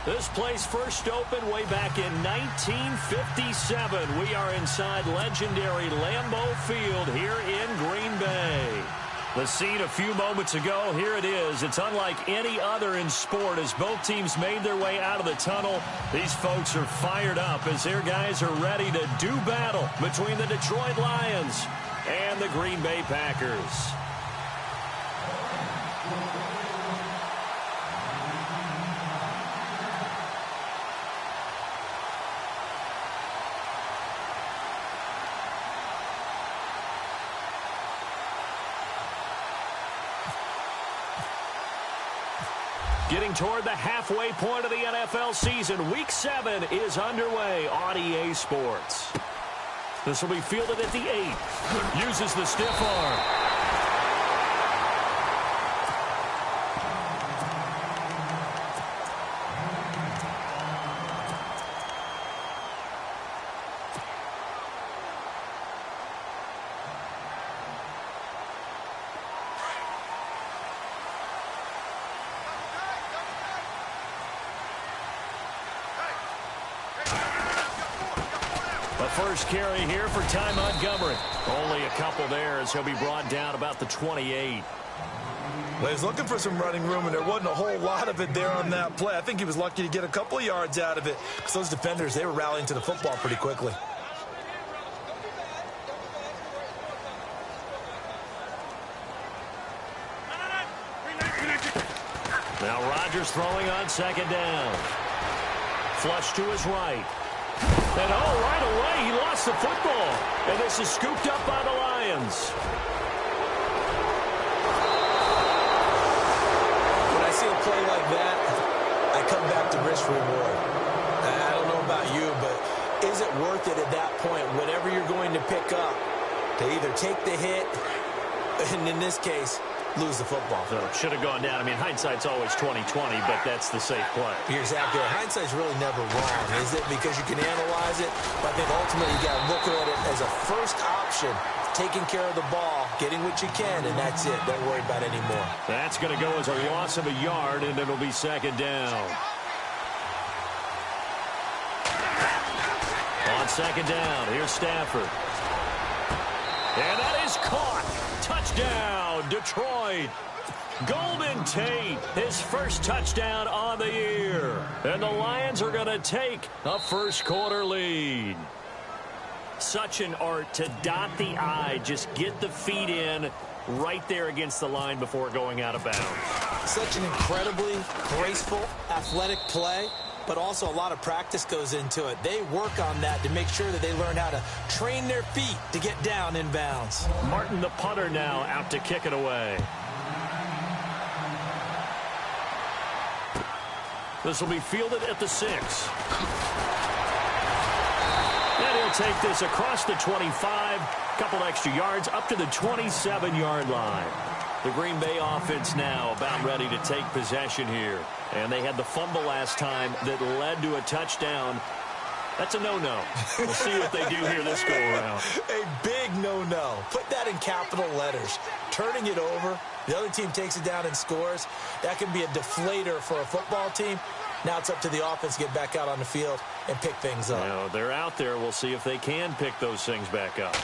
This place first opened way back in 1957. We are inside legendary Lambeau Field here in Green Bay. The scene a few moments ago, here it is. It's unlike any other in sport as both teams made their way out of the tunnel. These folks are fired up as their guys are ready to do battle between the Detroit Lions and the Green Bay Packers. Getting toward the halfway point of the NFL season, Week 7 is underway on EA Sports. This will be fielded at the 8. Uses the stiff arm. First carry here for Ty Montgomery. Only a couple there as he'll be brought down about the 28. Well, he's looking for some running room, and there wasn't a whole lot of it there on that play. I think he was lucky to get a couple of yards out of it because those defenders, they were rallying to the football pretty quickly. Now Rodgers throwing on second down. Flush to his right. And right away, he lost the football. And this is scooped up by the Lions. When I see a play like that, I come back to risk reward. I don't know about you, but is it worth it at that point, whatever you're going to pick up, to either take the hit, and in this case, lose the football? So it should have gone down. I mean, hindsight's always 20/20, but that's the safe play. You're exactly right. Hindsight's really never wrong, is it? Because you can analyze it, but I think ultimately you got to look at it as a first option, taking care of the ball, getting what you can, and that's it. Don't worry about it anymore. That's going to go as a loss of a yard, and it'll be second down. On second down, here's Stafford. And that is caught. Touchdown, Detroit. Golden Tate, his first touchdown on the year. And the Lions are going to take a first-quarter lead. Such an art to dot the I, just get the feet in right there against the line before going out of bounds. Such an incredibly graceful, athletic play, but also a lot of practice goes into it. They work on that to make sure that they learn how to train their feet to get down in bounds. Martin, the punter, now out to kick it away. This will be fielded at the 6. And he'll take this across the 25, couple extra yards up to the 27-yard line. The Green Bay offense now about ready to take possession here. And they had the fumble last time that led to a touchdown. That's a no-no. We'll see what they do here this go-around. A big no-no. Put that in capital letters. Turning it over, the other team takes it down and scores. That can be a deflator for a football team. Now it's up to the offense to get back out on the field and pick things up. Now, they're out there. We'll see if they can pick those things back up.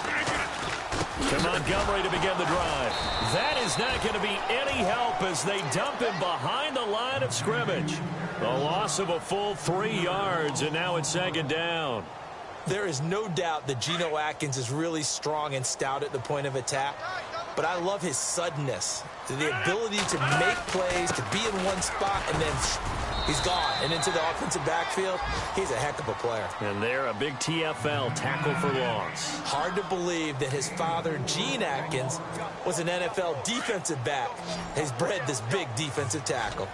To Montgomery to begin the drive. That is not going to be any help as they dump him behind the line of scrimmage. A loss of a full 3 yards, and now it's second down. There is no doubt that Geno Atkins is really strong and stout at the point of attack, but I love his suddenness, the ability to make plays, to be in one spot, and then he's gone. And into the offensive backfield, he's a heck of a player. And there, a big TFL, tackle for loss. Hard to believe that his father, Gene Atkins, was an NFL defensive back. He's bred this big defensive tackle.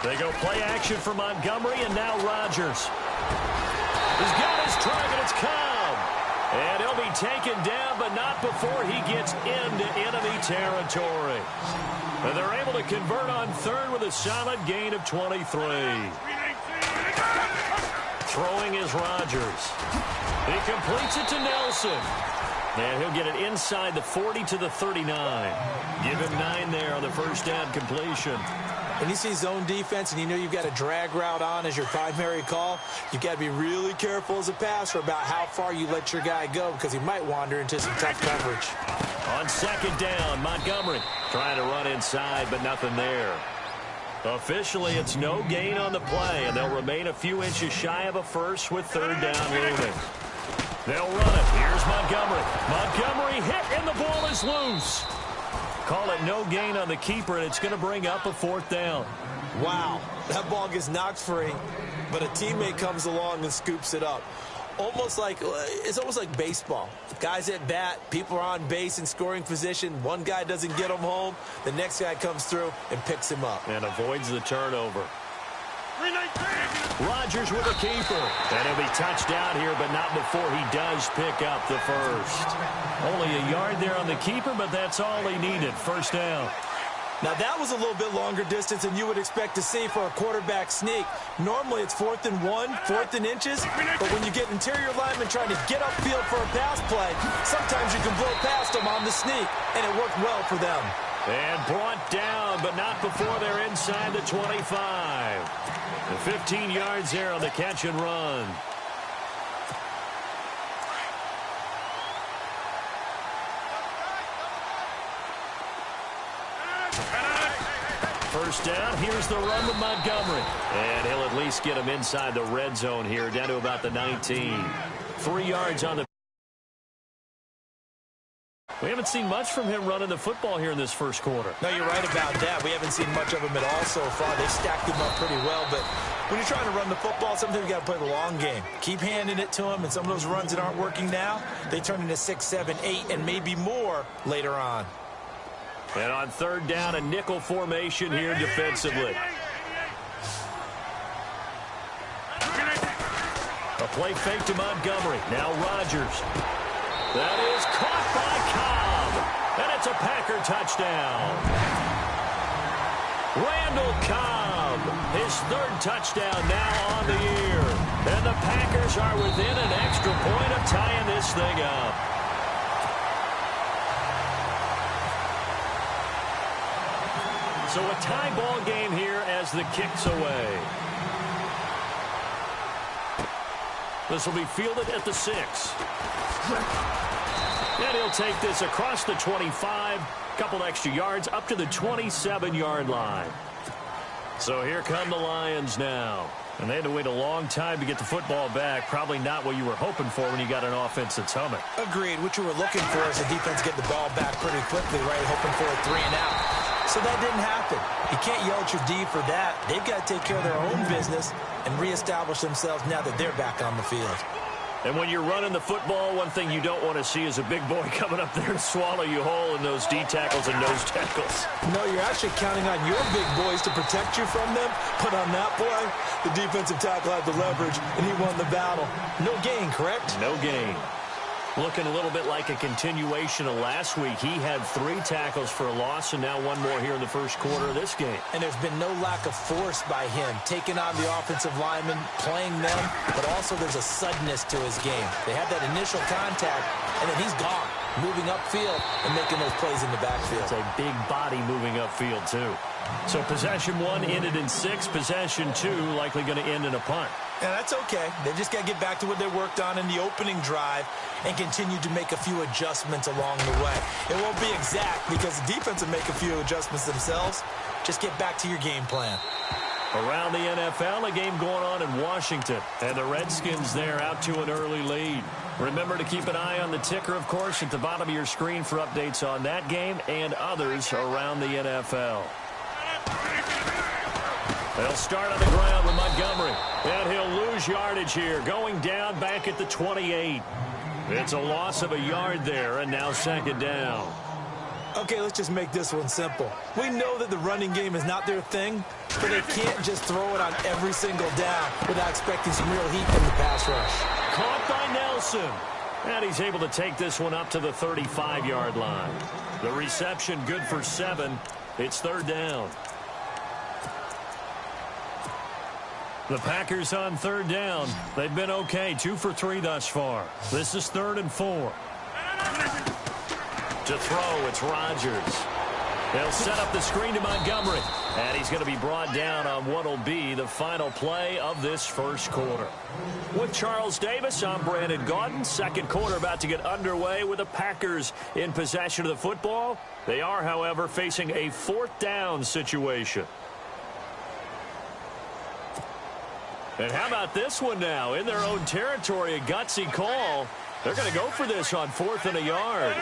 They go play action for Montgomery, and now Rodgers. He's got his target. It's Cobb. And he'll be taken down, but not before he gets into enemy territory. And they're able to convert on third with a solid gain of 23. Throwing is Rodgers. He completes it to Nelson. And he'll get it inside the 40 to the 39. Give him 9 there on the first down completion. When you see zone defense and you know you've got a drag route on as your primary call, you've got to be really careful as a passer about how far you let your guy go because he might wander into some tough coverage. On second down, Montgomery trying to run inside, but nothing there. Officially, it's no gain on the play, and they'll remain a few inches shy of a first with third down looming. They'll run it. Here's Montgomery. Montgomery hit, and the ball is loose. Call it no gain on the keeper, and it's going to bring up a fourth down. Wow, that ball gets knocked free, but a teammate comes along and scoops it up. It's almost like baseball. Guys at bat, people are on base in scoring position. One guy doesn't get him home. The next guy comes through and picks him up. And avoids the turnover. Rodgers with a keeper. And he'll be touched out here, but not before he does pick up the first. Only a yard there on the keeper, but that's all he needed. First down. Now, that was a little bit longer distance than you would expect to see for a quarterback sneak. Normally, it's 4th and 1, 4th and inches. But when you get interior linemen trying to get upfield for a pass play, sometimes you can blow past them on the sneak, and it worked well for them. And brought down, but not before they're inside the 25. The 15 yards there on the catch and run. First down, here's the run with Montgomery. And he'll at least get him inside the red zone here, down to about the 19. 3 yards on the... We haven't seen much from him running the football here in this first quarter. No, you're right about that. We haven't seen much of him at all so far. They've stacked him up pretty well, but when you're trying to run the football, sometimes you got to play the long game. Keep handing it to him, and some of those runs that aren't working now, they turn into 6, 7, 8, and maybe more later on. And on third down, a nickel formation here defensively. A play fake to Montgomery. Now Rodgers. That is caught by Cobb. And it's a Packer touchdown. Randall Cobb, his third touchdown now on the year. And the Packers are within an extra point of tying this thing up. So a tie ball game here as the kick's away. This will be fielded at the 6. And he'll take this across the 25, couple extra yards up to the 27-yard line. So here come the Lions now. And they had to wait a long time to get the football back. Probably not what you were hoping for when you got an offense that's humming. Agreed. What you were looking for is the defense get the ball back pretty quickly, right? Hoping for a 3 and out. So that didn't happen. You can't yell at your D for that. They've got to take care of their own business and reestablish themselves now that they're back on the field. And when you're running the football, one thing you don't want to see is a big boy coming up there to swallow you whole in those D tackles and nose tackles. No, you're actually counting on your big boys to protect you from them. But on that play, the defensive tackle had the leverage, and he won the battle. No gain, correct? No gain. Looking a little bit like a continuation of last week. He had 3 tackles for a loss, and now 1 more here in the first quarter of this game. And there's been no lack of force by him, taking on the offensive linemen, playing them, but also there's a suddenness to his game. They had that initial contact, and then he's gone, moving upfield and making those plays in the backfield. It's a big body moving upfield, too. So possession 1 ended in 6. Possession 2 likely going to end in a punt. And that's okay. They just got to get back to what they worked on in the opening drive and continue to make a few adjustments along the way. It won't be exact because the defense will make a few adjustments themselves. Just get back to your game plan. Around the NFL, a game going on in Washington. And the Redskins there out to an early lead. Remember to keep an eye on the ticker, of course, at the bottom of your screen for updates on that game and others around the NFL. They'll start on the ground with Montgomery. And he'll lose yardage here, going down back at the 28. It's a loss of a yard there, and now second down. Okay, let's just make this one simple. We know that the running game is not their thing, but they can't just throw it on every single down without expecting some real heat from the pass rush. Caught by Nelson. And he's able to take this one up to the 35-yard line. The reception good for 7. It's third down. The Packers on third down. They've been okay, 2 for 3 thus far. This is 3rd and 4. To throw, it's Rodgers. They'll set up the screen to Montgomery. And he's going to be brought down on what will be the final play of this first quarter. With Charles Davis, I'm Brandon Gaudin. Second quarter about to get underway with the Packers in possession of the football. They are, however, facing a fourth down situation. And how about this one now? In their own territory, a gutsy call. They're going to go for this on 4th and a yard.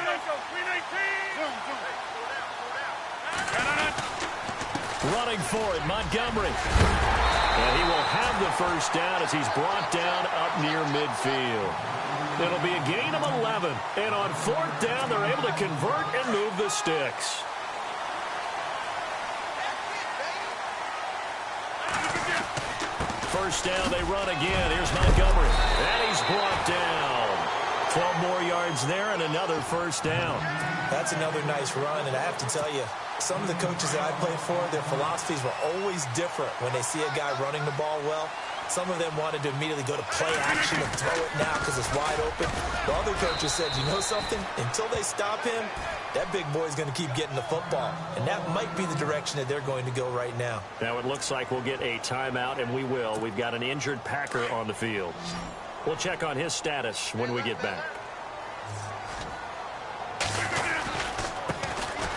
Running for it, Montgomery. And he will have the first down as he's brought down up near midfield. It'll be a gain of 11. And on 4th down, they're able to convert and move the sticks. First down, they run again. Here's Montgomery. And he's brought down. 12 more yards there and another first down. That's another nice run, and I have to tell you, some of the coaches that I played for, their philosophies were always different when they see a guy running the ball well. Some of them wanted to immediately go to play action and throw it now because it's wide open. The other coaches said, you know something? Until they stop him, that big boy's going to keep getting the football. And that might be the direction that they're going to go right now. Now it looks like we'll get a timeout, and we will. We've got an injured Packer on the field. We'll check on his status when we get back.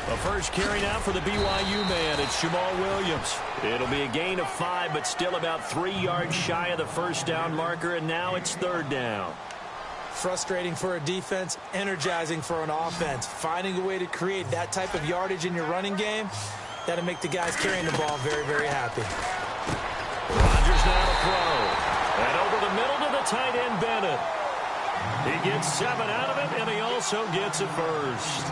A first carry now for the BYU man. It's Jamal Williams. It'll be a gain of 5, but still about 3 yards shy of the first down marker, and now it's 3rd down. Frustrating for a defense, energizing for an offense. Finding a way to create that type of yardage in your running game, that'll make the guys carrying the ball very, very happy. Rodgers now to throw. And over the middle to the tight end, Bennett. He gets 7 out of it, and he also gets a first.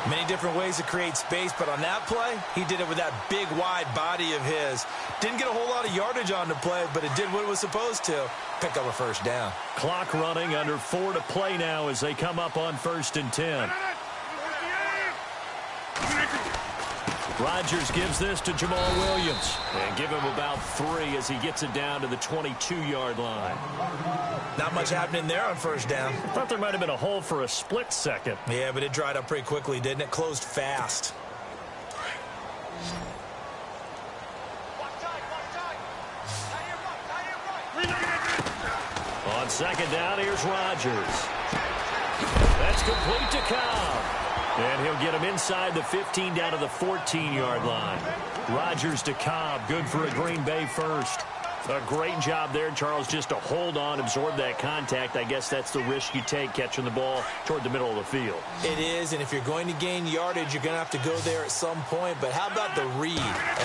Many different ways to create space, but on that play, he did it with that big, wide body of his. Didn't get a whole lot of yardage on the play, but it did what it was supposed to. Pick up a first down. Clock running, under 4 to play now as they come up on 1st and 10. Rodgers gives this to Jamal Williams. And give him about 3 as he gets it down to the 22-yard line. Not much happening there on first down. I thought there might have been a hole for a split second. Yeah, but it dried up pretty quickly, didn't it? Closed fast. On 2nd down, here's Rodgers. That's complete to Cobb. And he'll get him inside the 15 down to the 14-yard line. Rodgers to Cobb, good for a Green Bay first. A great job there, Charles, just to hold on, absorb that contact. I guess that's the risk you take catching the ball toward the middle of the field. It is, and if you're going to gain yardage, you're going to have to go there at some point. But how about the read,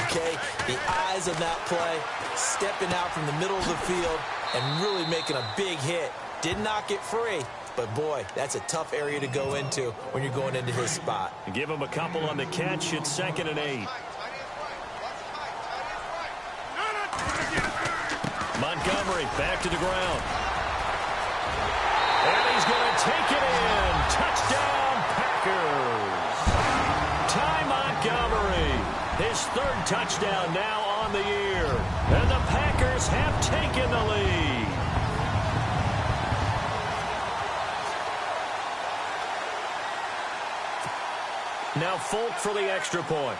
okay? The eyes of that play, stepping out from the middle of the field and really making a big hit. Did not get free. But, boy, that's a tough area to go into when you're going into his spot. Give him a couple on the catch. It's 2nd and 8. Montgomery back to the ground. And he's going to take it in. Touchdown, Packers. Ty Montgomery. His 3rd touchdown now on the year. And the Packers have taken the lead. Now Folk for the extra point.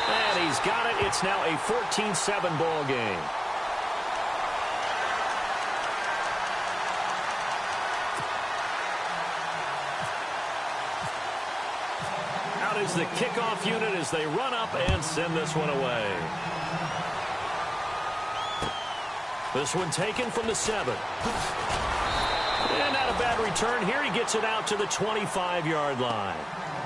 And he's got it. It's now a 14-7 ball game. Out is the kickoff unit as they run up and send this one away. This one taken from the 7. And not a bad return here. He gets it out to the 25-yard line.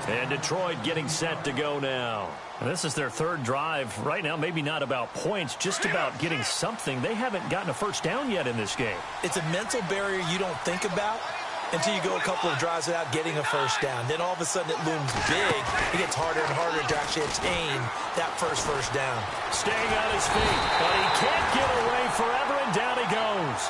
And Detroit getting set to go now. And this is their 3rd drive. Right now, maybe not about points, just about getting something. They haven't gotten a first down yet in this game. It's a mental barrier you don't think about until you go a couple of drives without getting a first down. Then all of a sudden it looms big. It gets harder and harder to actually attain that first down. Staying on his feet, but he can't get away forever, and down he goes.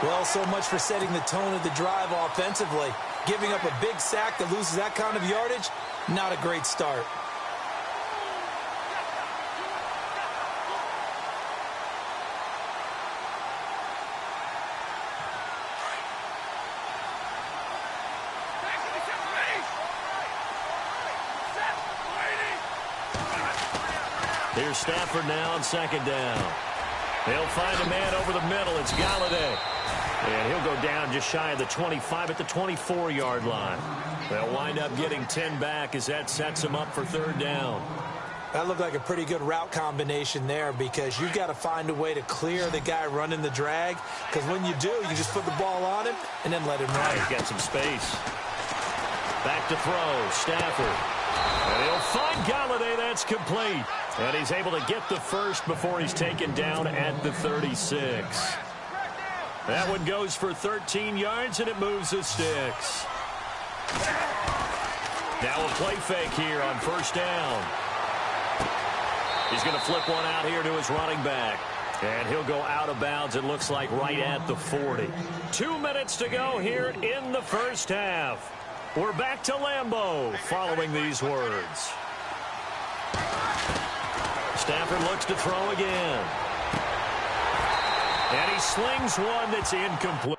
Well, so much for setting the tone of the drive offensively. Giving up a big sack that loses that kind of yardage, not a great start. Here's Stafford now on second down. They'll find a man over the middle. It's Galladay. And he'll go down just shy of the 25 at the 24-yard line. They'll wind up getting 10 back as that sets them up for third down. That looked like a pretty good route combination there because you've got to find a way to clear the guy running the drag, because when you do, you just put the ball on him and then let him run. He's got some space. Back to throw. Stafford. And he'll find Galladay. That's complete. And he's able to get the first before he's taken down at the 36. That one goes for 13 yards, and it moves the sticks. Now a play fake here on first down. He's going to flip one out here to his running back. And he'll go out of bounds, it looks like, right at the 40. 2 minutes to go here in the first half. We're back to Lambeau following these words. Stafford looks to throw again. And he slings one that's incomplete.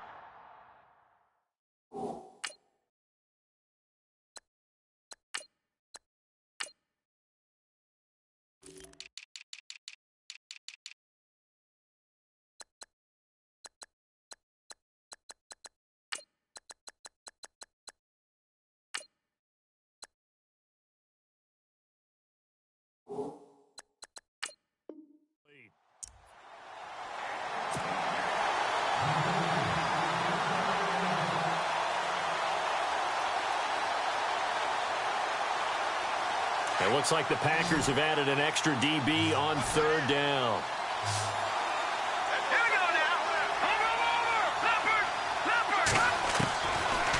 It looks like the Packers have added an extra DB on third down.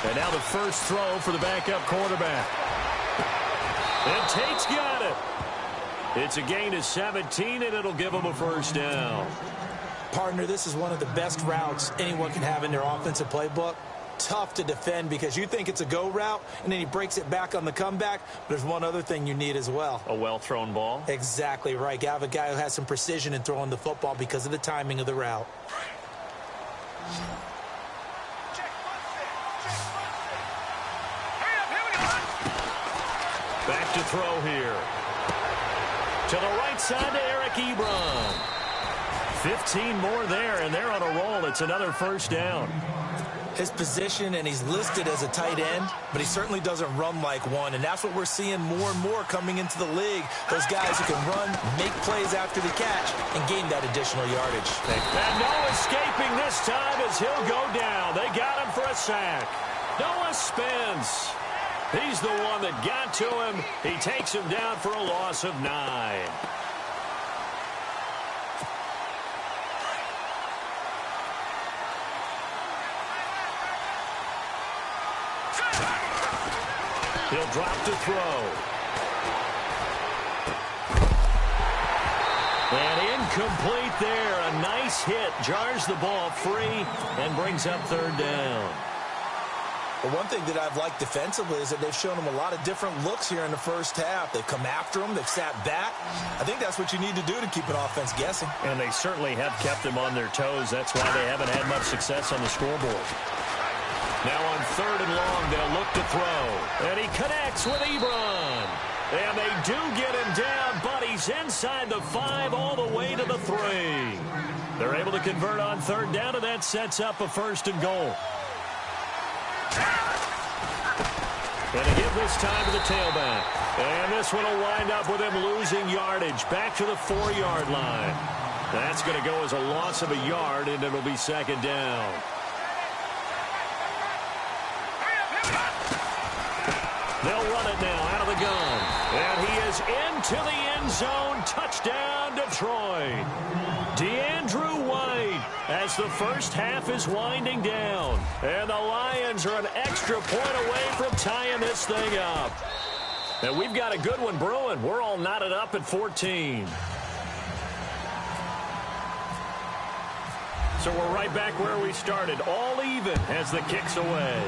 And now the first throw for the backup quarterback. And Tate's got it. It's a gain of 17, and it'll give him a first down. Partner, this is one of the best routes anyone can have in their offensive playbook. Tough to defend because you think it's a go route, and then he breaks it back on the comeback. There's one other thing you need as well. A well-thrown ball? Exactly right. You have a guy who has some precision in throwing the football because of the timing of the route. Back to throw here. To the right side to Eric Ebron. 15 more there, and they're on a roll. It's another first down. His position, and he's listed as a tight end, but he certainly doesn't run like one, and that's what we're seeing more and more coming into the league. Those guys who can run, make plays after the catch, and gain that additional yardage. And no escaping this time as he'll go down. They got him for a sack. Noah Spence. He's the one that got to him. He takes him down for a loss of 9. He'll drop to throw. And incomplete there. A nice hit. Jars the ball free and brings up third down. Well, one thing that I've liked defensively is that they've shown him a lot of different looks here in the first half. They've come after him. They've sat back. I think that's what you need to do to keep an offense guessing. And they certainly have kept them on their toes. That's why they haven't had much success on the scoreboard. Now on third and long, they'll look to throw. And he connects with Ebron. And they do get him down, but he's inside the 5 all the way to the 3. They're able to convert on third down, and that sets up a first and goal. And to give this time to the tailback. And this one will wind up with him losing yardage back to the 4-yard line. That's going to go as a loss of a yard, and it'll be second down. They'll run it now out of the gun. And he is into the end zone. Touchdown, Detroit. DeAndrew White as the first half is winding down. And the Lions are an extra point away from tying this thing up. And we've got a good one brewing. We're all knotted up at 14. So we're right back where we started. All even as the kick's away.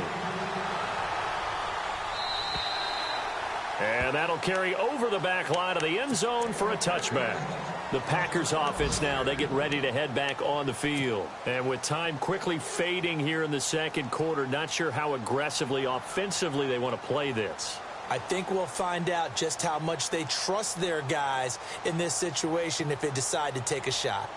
And that'll carry over the back line of the end zone for a touchback. The Packers offense now, they get ready to head back on the field. And with time quickly fading here in the second quarter, not sure how aggressively, offensively they want to play this. I think we'll find out just how much they trust their guys in this situation if they decide to take a shot.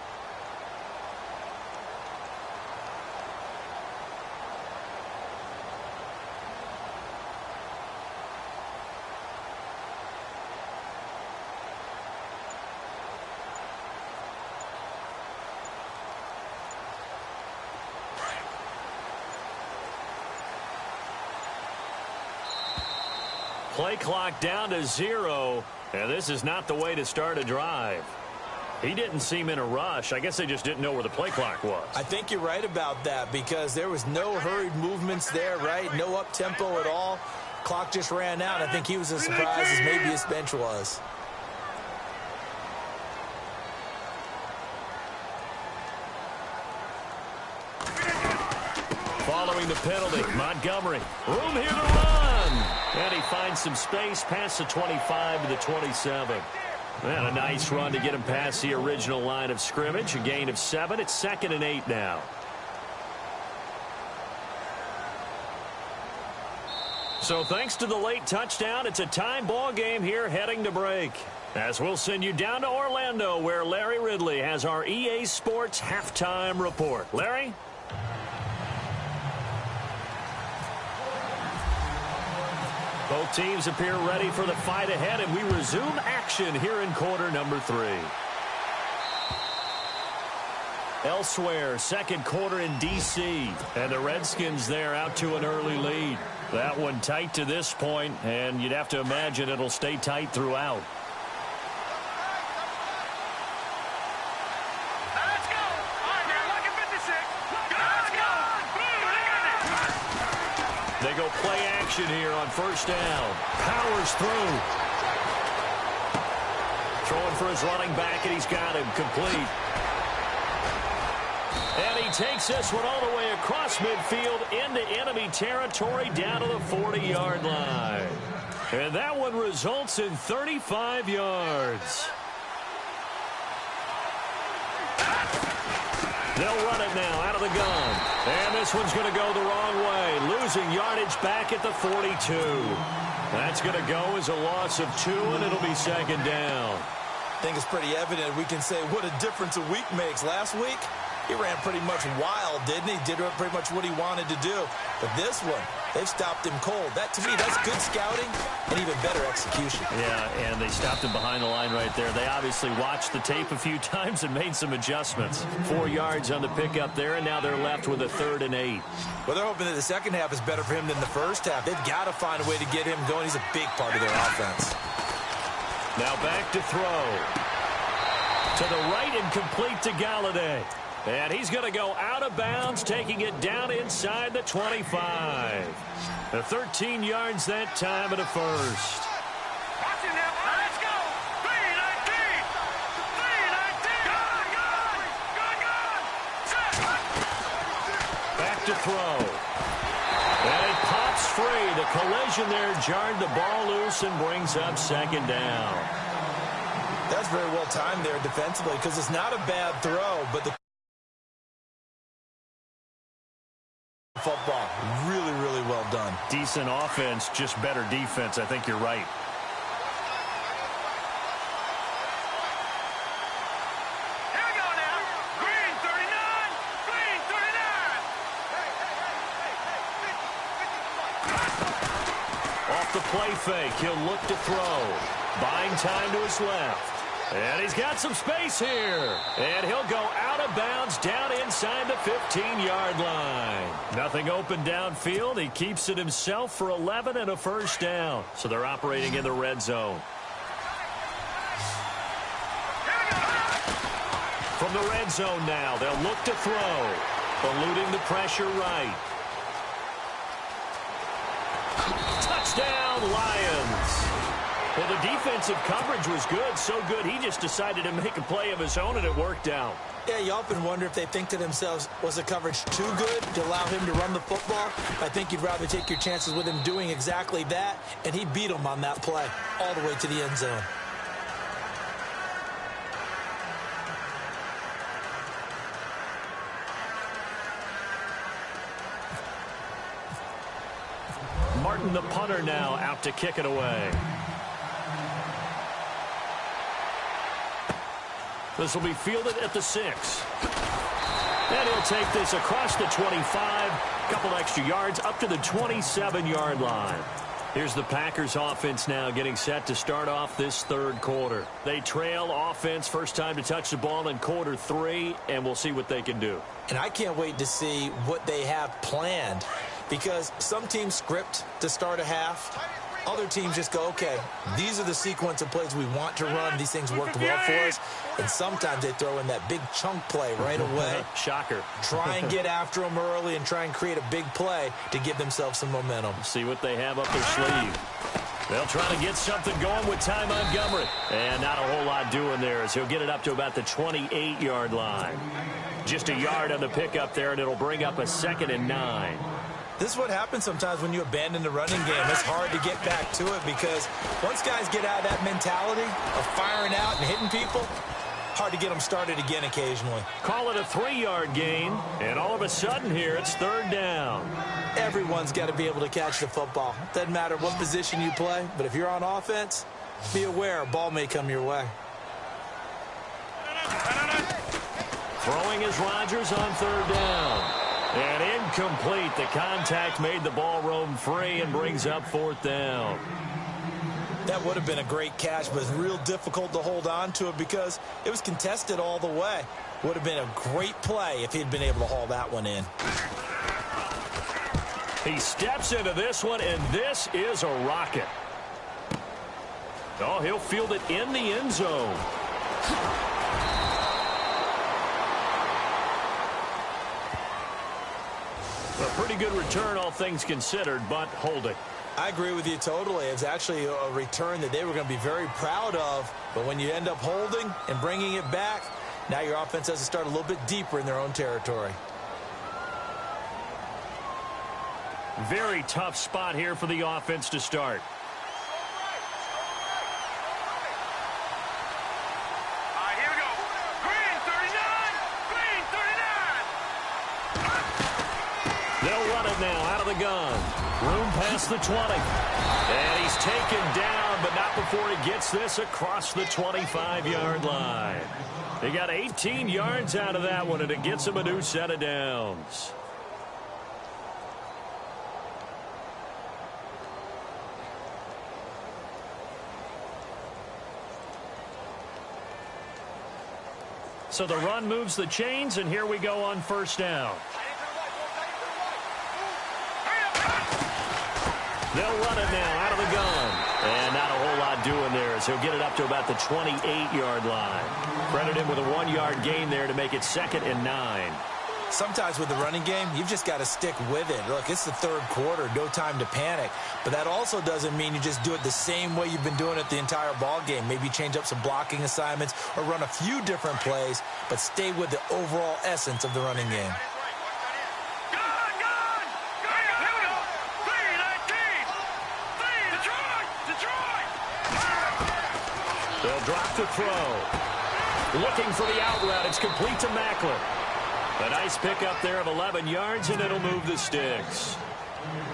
Play clock down to 0, and this is not the way to start a drive. He didn't seem in a rush. I guess they just didn't know where the play clock was. I think you're right about that because there was no hurried movements there, right? No up-tempo at all. Clock just ran out. I think he was as surprised as maybe his bench was. Following the penalty, Montgomery. Room here to run. And he finds some space past the 25 to the 27. And a nice run to get him past the original line of scrimmage. A gain of 7. It's 2nd and 8 now. So thanks to the late touchdown, it's a time ball game here heading to break. As we'll send you down to Orlando where Larry Ridley has our EA Sports halftime report. Larry? Both teams appear ready for the fight ahead, and we resume action here in quarter number 3. Elsewhere, second quarter in D.C., and the Redskins there out to an early lead. That one tight to this point, and you'd have to imagine it'll stay tight throughout. They go play action here on first down. Powers through. Throwing for his running back, and he's got him complete. And he takes this one all the way across midfield into enemy territory down to the 40-yard line. And that one results in 35 yards. They'll run it now out of the gun. And this one's going to go the wrong way. Losing yardage back at the 42. That's going to go as a loss of 2, and it'll be second down. I think it's pretty evident we can say what a difference a week makes. Last week, he ran pretty much wild, didn't he? Did pretty much what he wanted to do. But this one, they've stopped him cold. That, to me, that's good scouting and even better execution. Yeah, and they stopped him behind the line right there. They obviously watched the tape a few times and made some adjustments. 4 yards on the pickup there, and now they're left with a 3rd and 8. Well, they're hoping that the second half is better for him than the first half. They've got to find a way to get him going. He's a big part of their offense. Now back to throw. To the right and complete to Galladay. And he's going to go out of bounds, taking it down inside the 25. The 13 yards that time at a first. Watch it now. Let's go. 3-19. 3-19. Good. Back to throw. And it pops free. The collision there jarred the ball loose and brings up second down. That's very well timed there defensively because it's not a bad throw, but the football, really, really well done. Decent offense, just better defense. I think you're right. Here we go now. Green 39. Green 39. Off the play fake, he'll look to throw. Buying time to his left. And he's got some space here. And he'll go out of bounds down inside the 15-yard line. Nothing open downfield. He keeps it himself for 11 and a first down. So they're operating in the red zone. From the red zone now, they'll look to throw. Eluding the pressure right. Touchdown, Lions. Well, the defensive coverage was good, so good he just decided to make a play of his own, and it worked out. Yeah, you often wonder if they think to themselves, was the coverage too good to allow him to run the football? I think you'd rather take your chances with him doing exactly that, and he beat him on that play all the way to the end zone. Martin, the punter, now out to kick it away. This will be fielded at the 6. And he'll take this across the 25, a couple extra yards up to the 27-yard line. Here's the Packers offense now getting set to start off this third quarter. They trail offense, first time to touch the ball in quarter 3, and we'll see what they can do. And I can't wait to see what they have planned, because some teams script to start a half. Other teams just go, okay, these are the sequence of plays we want to run. These things worked well for us. And sometimes they throw in that big chunk play right away. Shocker. Try and get after them early and try and create a big play to give themselves some momentum. See what they have up their sleeve. They'll try to get something going with Ty Montgomery. And not a whole lot doing there as he'll get it up to about the 28-yard line. Just a yard on the pickup there, and it'll bring up a 2nd and 9. This is what happens sometimes when you abandon the running game. It's hard to get back to it because once guys get out of that mentality of firing out and hitting people, hard to get them started again occasionally. Call it a 3-yard gain, and all of a sudden here it's 3rd down. Everyone's got to be able to catch the football. Doesn't matter what position you play, but if you're on offense, be aware a ball may come your way. Throwing is Rodgers on 3rd down. And incomplete. The contact made the ball roam free and brings up 4th down. That would have been a great catch, but it's real difficult to hold on to it because it was contested all the way. Would have been a great play if he'd been able to haul that one in. He steps into this one, and this is a rocket. Oh, he'll field it in the end zone. A pretty good return, all things considered, but holding. I agree with you totally. It's actually a return that they were going to be very proud of. But when you end up holding and bringing it back, now your offense has to start a little bit deeper in their own territory. Very tough spot here for the offense to start. They'll run it now out of the gun. Room past the 20. And he's taken down, but not before he gets this across the 25-yard line. He got 18 yards out of that one, and it gets him a new set of downs. So the run moves the chains, and here we go on 1st down. They'll run it now out of the gun. And not a whole lot doing there as he'll get it up to about the 28-yard line. Credit him with a 1-yard gain there to make it 2nd and 9. Sometimes with the running game, you've just got to stick with it. Look, it's the 3rd quarter, no time to panic. But that also doesn't mean you just do it the same way you've been doing it the entire ball game. Maybe change up some blocking assignments or run a few different plays, but stay with the overall essence of the running game. They'll drop to throw. Looking for the out route. It's complete to Macklin. A nice pickup there of 11 yards, and it'll move the sticks.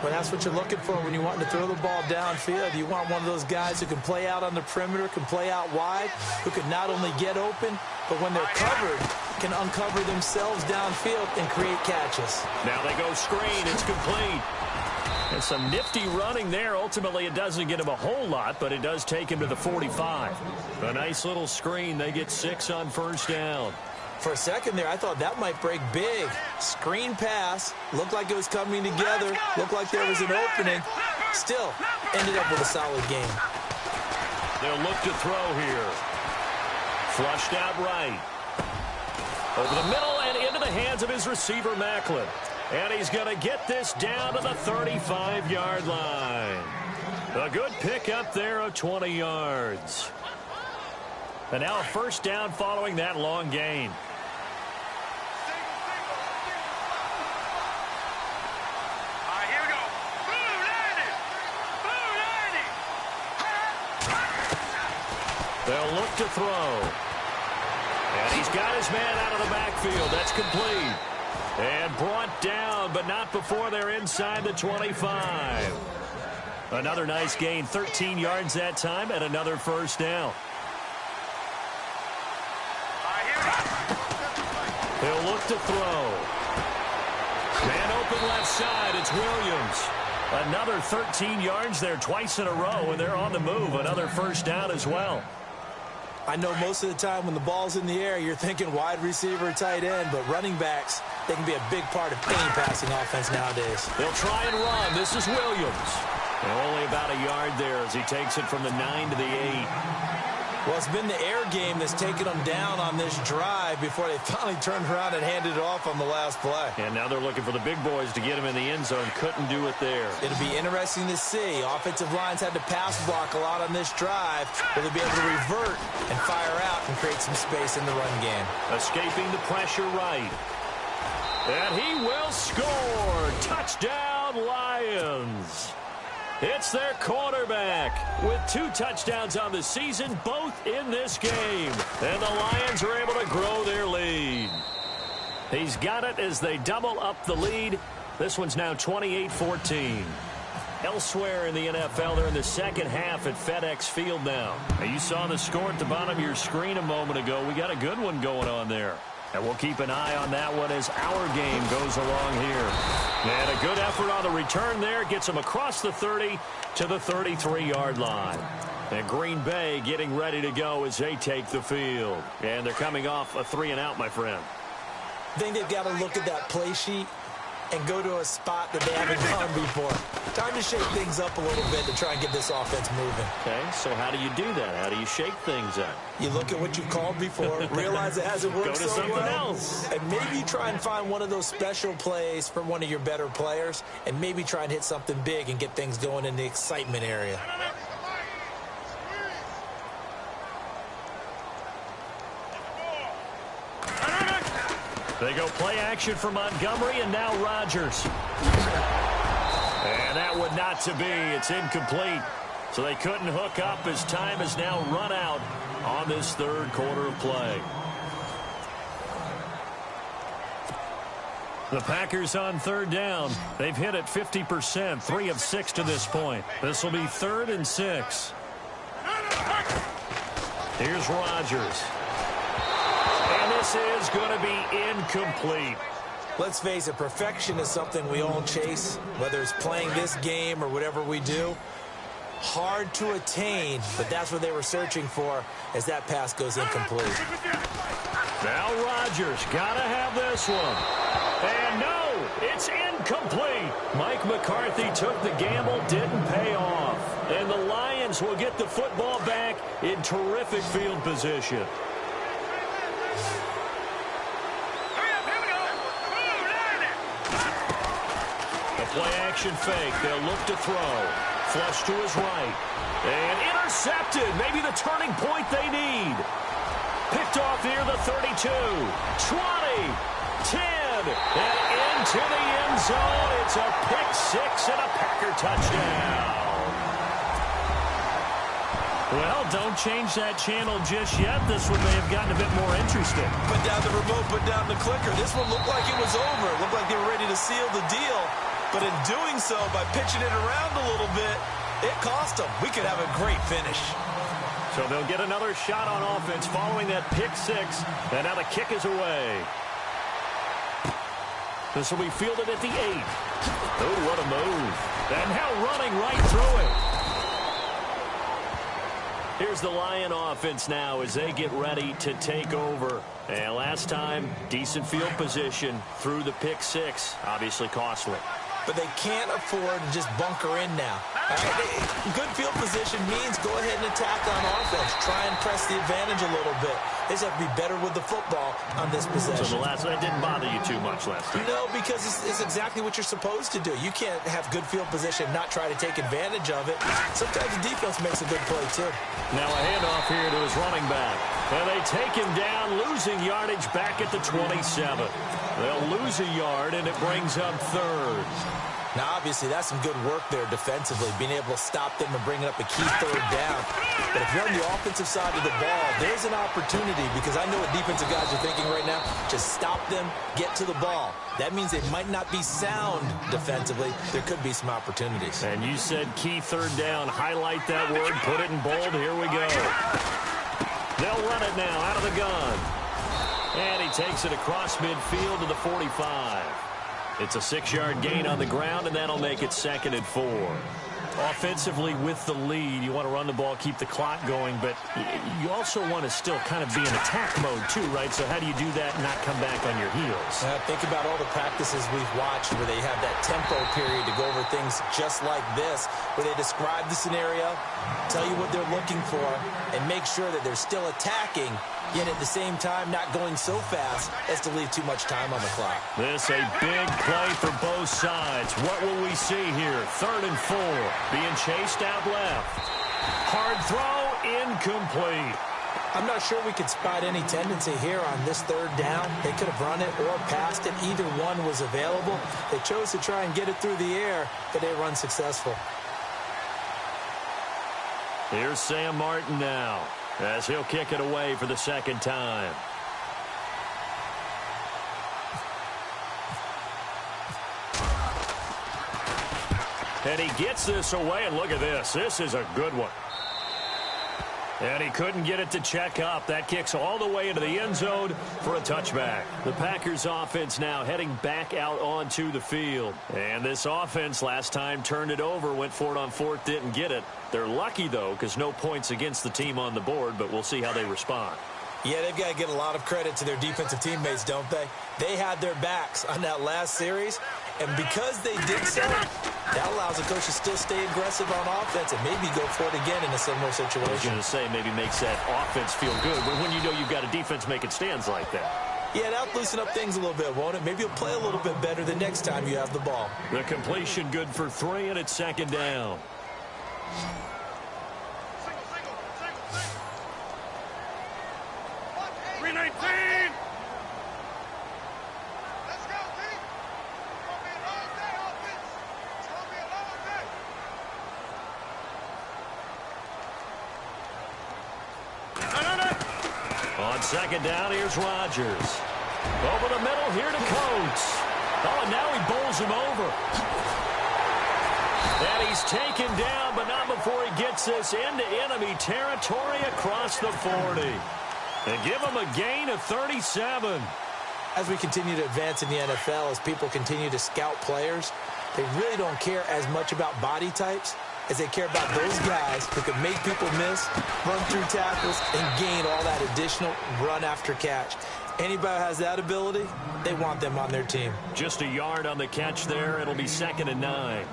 Well, that's what you're looking for when you're wanting to throw the ball downfield. You want one of those guys who can play out on the perimeter, can play out wide, who can not only get open, but when they're covered, can uncover themselves downfield and create catches. Now they go screen. It's complete. And some nifty running there. Ultimately, it doesn't get him a whole lot, but it does take him to the 45. A nice little screen. They get 6 on 1st down. For a second there, I thought that might break big. Screen pass. Looked like it was coming together. Looked like there was an opening. Still, ended up with a solid game. They'll look to throw here. Flushed out right. Over the middle and into the hands of his receiver, Macklin. And he's going to get this down to the 35-yard line. A good pickup there of 20 yards. And now a 1st down following that long gain. Here we go. Blue 90. They'll look to throw. And he's got his man out of the backfield. That's complete. And brought down, but not before they're inside the 25. Another nice gain, 13 yards that time, and another first down. He'll look to throw. Man open left side, it's Williams. Another 13 yards there twice in a row, and they're on the move. Another first down as well. I know most of the time when the ball's in the air, you're thinking wide receiver, tight end, but running backs, they can be a big part of any passing offense nowadays. They'll try and run. This is Williams. And only about a yard there as he takes it from the 9 to the 8. Well, it's been the air game that's taken them down on this drive before they finally turned around and handed it off on the last play. And now they're looking for the big boys to get him in the end zone. Couldn't do it there. It'll be interesting to see. Offensive lines had to pass block a lot on this drive. Will they be able to revert and fire out and create some space in the run game? Escaping the pressure right. And he will score. Touchdown, Lions. It's their quarterback with 2 touchdowns on the season, both in this game. And the Lions are able to grow their lead. He's got it as they double up the lead. This one's now 28-14. Elsewhere in the NFL, they're in the second half at FedEx Field now. You saw the score at the bottom of your screen a moment ago. We got a good one going on there. And we'll keep an eye on that one as our game goes along here. And a good effort on the return there. Gets them across the 30 to the 33-yard line. And Green Bay getting ready to go as they take the field. And they're coming off a 3-and-out, my friend. I think they've got to look at that play sheet and go to a spot that they haven't gone before. Time to shake things up a little bit to try and get this offense moving. Okay, so how do you do that? How do you shake things up? You look at what you've called before, realize it hasn't worked Go to so something well, else. and maybe you try and find one of those special plays from one of your better players, and maybe try and hit something big and get things going in the excitement area. They go play action for Montgomery, and now Rodgers. And that one not to be. It's incomplete. So they couldn't hook up as time has now run out on this third quarter of play. The Packers on third down. They've hit it 50%, 3 of 6 to this point. This will be 3rd and 6. Here's Rodgers. And this is going to be incomplete. Let's face it, perfection is something we all chase, whether it's playing this game or whatever we do. Hard to attain, but that's what they were searching for as that pass goes incomplete. Now Rodgers got to have this one. And no, it's incomplete. Mike McCarthy took the gamble, didn't pay off. And the Lions will get the football back in terrific field position. Play action fake. They'll look to throw. Flush to his right. And intercepted. Maybe the turning point they need. Picked off near the 32. 20. 10. And into the end zone. It's a pick six and a Packer touchdown. Well, don't change that channel just yet. This one may have gotten a bit more interesting. Put down the remote, put down the clicker. This one looked like it was over. It looked like they were ready to seal the deal. But in doing so, by pitching it around a little bit, it cost them. We could have a great finish. So they'll get another shot on offense following that pick six. And now the kick is away. This will be fielded at the 8. Oh, what a move. And now running right through it. Here's the Lion offense now as they get ready to take over. And last time, decent field position through the pick six. Obviously costly. But they can't afford to just bunker in now. Good field position means go ahead and attack on offense. Try and press the advantage a little bit. They just have to be better with the football on this possession. So that didn't bother you too much last time? No, because it's exactly what you're supposed to do. You can't have good field position and not try to take advantage of it. Sometimes the defense makes a good play, too. Now a handoff here to his running back. And they take him down, losing yardage back at the 27. They'll lose a yard, and it brings up 3rd. Now, obviously, that's some good work there defensively, being able to stop them and bringing up a key third down. But if you're on the offensive side of the ball, there's an opportunity, because I know what defensive guys are thinking right now. Just stop them, get to the ball. That means they might not be sound defensively. There could be some opportunities. And you said key third down. Highlight that word, put it in bold. Here we go. They'll run it now out of the gun. And he takes it across midfield to the 45. It's a 6-yard gain on the ground, and that'll make it 2nd and 4. Offensively with the lead, you want to run the ball, keep the clock going, but you also want to still kind of be in attack mode too, right? So how do you do that and not come back on your heels? Think about all the practices we've watched where they have that tempo period to go over things just like this, where they describe the scenario, tell you what they're looking for, and make sure that they're still attacking, yet at the same time not going so fast as to leave too much time on the clock. This a big play for both sides. What will we see here? 3rd and 4. Being chased out left. Hard throw, incomplete. I'm not sure we could spot any tendency here on this 3rd down. They could have run it or passed it. Either one was available. They chose to try and get it through the air, but they were unsuccessful. Here's Sam Martin now, as he'll kick it away for the 2nd time. And he gets this away, and look at this. This is a good one. And he couldn't get it to check up. That kicks all the way into the end zone for a touchback. The Packers offense now heading back out onto the field. And this offense last time turned it over, went for it on 4th, didn't get it. They're lucky, though, because no points against the team on the board, but we'll see how they respond. Yeah, they've got to get a lot of credit to their defensive teammates, don't they? They had their backs on that last series, and because they did so, that allows the coach to still stay aggressive on offense and maybe go for it again in a similar situation. I was going to say maybe makes that offense feel good, but when you know you've got a defense making stands like that. Yeah, that'll loosen up things a little bit, won't it? Maybe you'll play a little bit better the next time you have the ball. The completion good for 3, and it's 2nd down. On 2nd down, here's Rodgers. Over the middle, here to Coates. Oh, and now he bowls him over. And he's taken down, but not before he gets this into enemy territory across the 40. And give him a gain of 37. As we continue to advance in the NFL, as people continue to scout players, they really don't care as much about body types as they care about those guys who can make people miss, run through tackles, and gain all that additional run after catch. Anybody who has that ability, they want them on their team. Just a yard on the catch there. It'll be 2nd and 9.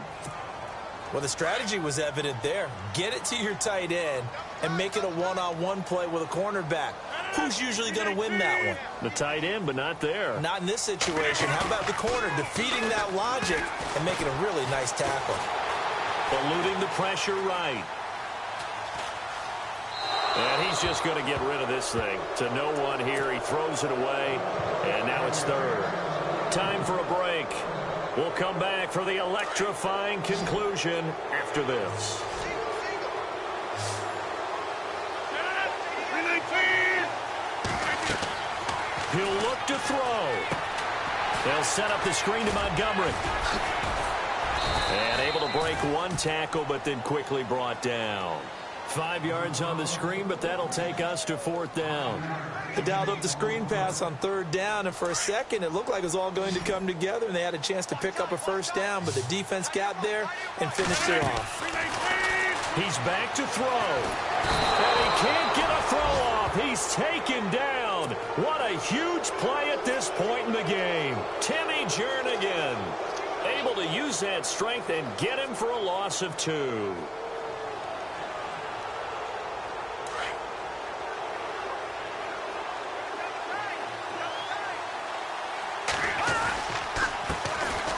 Well, the strategy was evident there. Get it to your tight end and make it a one-on-one play with a cornerback. Who's usually going to win that one? The tight end, but not there. Not in this situation. How about the corner defeating that logic and making a really nice tackle? Eluding the pressure right. And he's just going to get rid of this thing. To no one here. He throws it away. And now it's 3rd. Time for a break. We'll come back for the electrifying conclusion after this. He'll look to throw. They'll set up the screen to Montgomery. And able to break one tackle, but then quickly brought down. 5 yards on the screen, but that'll take us to 4th down. They dialed up the screen pass on 3rd down, and for a second it looked like it was all going to come together, and they had a chance to pick up a 1st down, but the defense got there and finished it off. He's back to throw. And he can't get a throw off. He's taken down. What a huge play at this point in the game. Timmy Jernigan able to use that strength and get him for a loss of 2.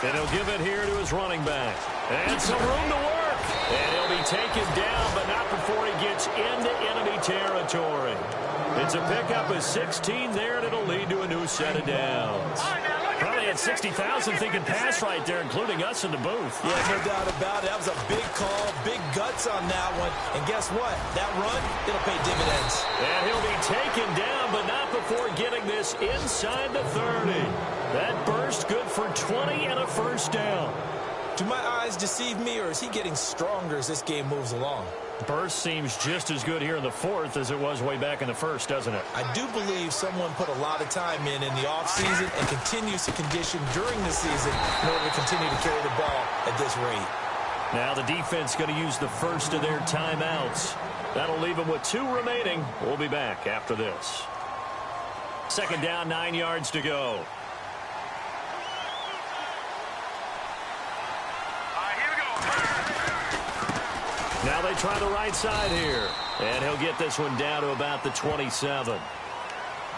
And he'll give it here to his running back. And some room to work. And he'll be taken down, but not before he gets into enemy territory. It's a pickup of 16 there, and it'll lead to a new set of downs. Probably had 60,000 thinking pass right there, including us in the booth. Yeah, no doubt about it. That was a big call, big guts on that one. And guess what? That run, it'll pay dividends. And he'll be taken down, but not before getting this inside the 30. That burst good for 20 and a first down. Do my eyes deceive me, or is he getting stronger as this game moves along? Burst seems just as good here in the fourth as it was way back in the first, doesn't it? I do believe someone put a lot of time in the offseason and continues to condition during the season in order to continue to carry the ball at this rate. Now the defense going to use the first of their timeouts. That'll leave them with 2 remaining. We'll be back after this. Second down, 9 yards to go. Now they try the right side here. And he'll get this one down to about the 27.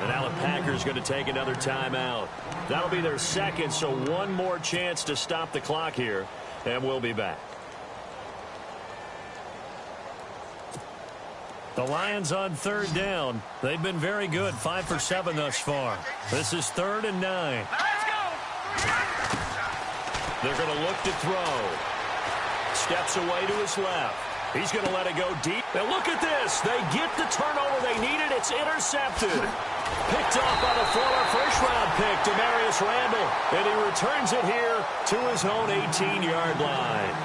And now the Packers going to take another timeout. That'll be their second, so one more chance to stop the clock here. And we'll be back. The Lions on third down. They've been very good, 5 for 7 thus far. This is 3rd and 9. They're going to look to throw. Steps away to his left. He's going to let it go deep. Now look at this. They get the turnover they needed. It's intercepted. Picked off by the former first-round pick, Demarius Randall. And he returns it here to his own 18-yard line.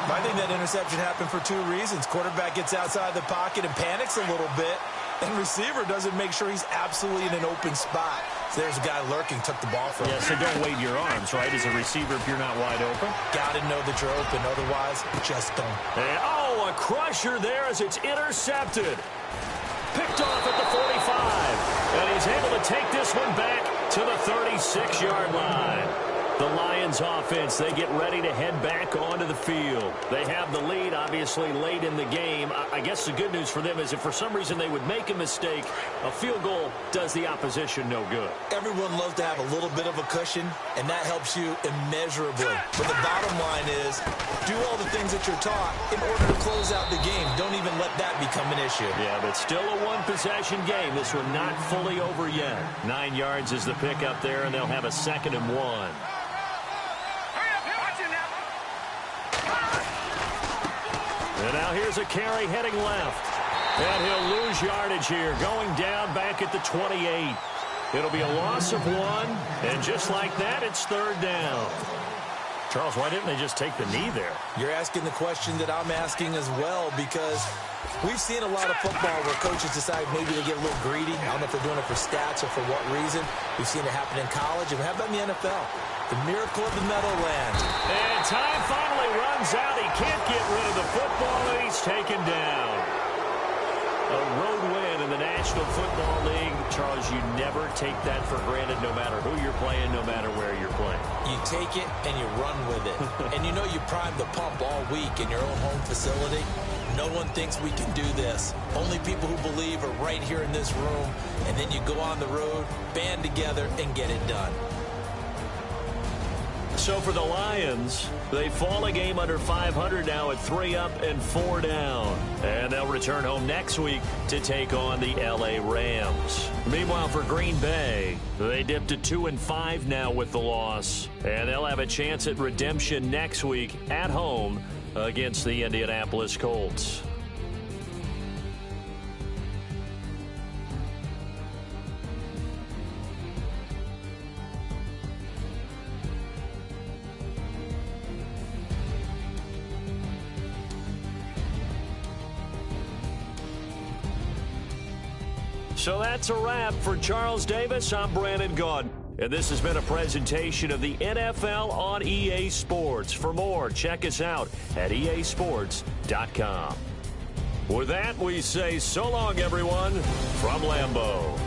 I think that interception happened for 2 reasons. Quarterback gets outside the pocket and panics a little bit. And receiver doesn't make sure he's absolutely in an open spot. So there's a guy lurking, took the ball from him. Yeah, so don't wave your arms, right, as a receiver if you're not wide open. Got to know that you're open. Otherwise, just don't. And, oh, a crusher there as it's intercepted. Picked off at the 45. And he's able to take this one back to the 36-yard line. The Lions offense, they get ready to head back onto the field. They have the lead, obviously, late in the game. I guess the good news for them is if for some reason they would make a mistake, a field goal does the opposition no good. Everyone loves to have a little bit of a cushion, and that helps you immeasurably. But the bottom line is, do all the things that you're taught in order to close out the game. Don't even let that become an issue. Yeah, but still a one-possession game. This one not fully over yet. 9 yards is the pick up there, and they'll have a 2nd and 1. And now here's a carry heading left. And he'll lose yardage here, going down back at the 28. It'll be a loss of 1. And just like that, it's 3rd down. Charles, why didn't they just take the knee there? You're asking the question that I'm asking as well, because we've seen a lot of football where coaches decide maybe they get a little greedy. I don't know if they're doing it for stats or for what reason. We've seen it happen in college. And how about in the NFL? The miracle of the Meadowlands. And time finally runs out. He can't get rid of the football, and he's taken down. A road win in the National Football League. Charles, you never take that for granted, no matter who you're playing, no matter where you're playing. You take it and you run with it. And you know you primed the pump all week in your own home facility. No one thinks we can do this. Only people who believe are right here in this room. And then you go on the road, band together, and get it done. So for the Lions, they fall a game under 500 now at 3 up and 4 down. And they'll return home next week to take on the L.A. Rams. Meanwhile, for Green Bay, they dipped to 2-5 now with the loss. And they'll have a chance at redemption next week at home against the Indianapolis Colts. So that's a wrap. For Charles Davis, I'm Brandon Gaudin. And this has been a presentation of the NFL on EA Sports. For more, check us out at easports.com. With that, we say so long, everyone, from Lambeau.